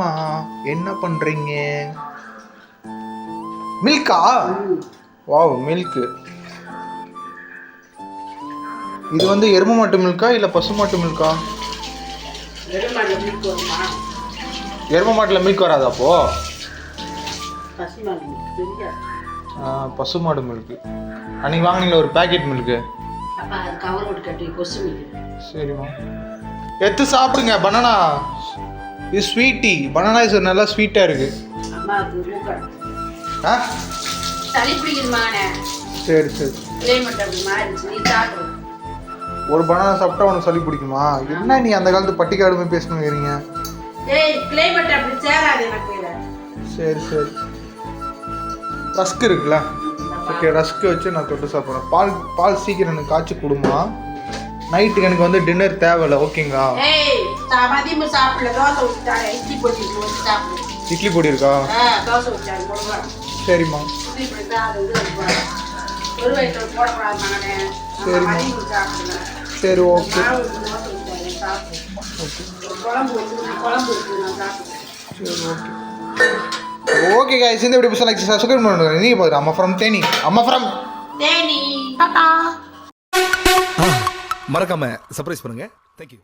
குட்டிமா என்ன பண்றீங்க? மில்கா? Wow, milk. இது வந்து எருமை மாட்டு மில்கா இல்ல பசு மாட்டு மில்கா? எருமை மாட்டுல மில்க் வராது அப்போ? பசு மாடு மில்க். அன்னைக்கு வாங்கினீங்களா ஒரு பேக்கெட் மில்க்? சரிம்மா, எடுத்து சாப்பிடுங்க. பனானா இது ஸ்வீட் டீ. பனானா இஸ் நல்லா ஸ்வீட்டா இருக்கு. சரி சரி. ஒரு பனானா சாப்பிட்டா உனக்கு சளி பிடிக்குமா? என்ன நீ அந்த காலத்து பட்டிக்காடுமே பேசணுங்கிறீங்க? சரி சரி. ரஸ்க் இருக்குல்ல, ஓகே, ரஸ்க்கு வச்சு நான் தொட்டு சாப்பிட்றேன். பால் சீக்கிரம் எனக்கு காய்ச்சி கொடுமா. நைட்டுக்கு எனக்கு வந்து டின்னர் தேவையில்ல, ஓகேங்களா? இட்லி பொடி இருக்கா? சரிம்மா. சரிம்மா. சரி, ஓகே ஓகே. சரி, ஓகே ஓகே गाइस, இந்த வீடியோ பிடிச்சா சப்ஸ்கிரைப் பண்ணுங்க. நீங்க பாருங்க, அம்மா ஃப்ரம் தேனி. அம்மா ஃப்ரம் தேனி. டாடா. மறக்காம சர்ப்ரைஸ் பண்ணுங்க. Thank you.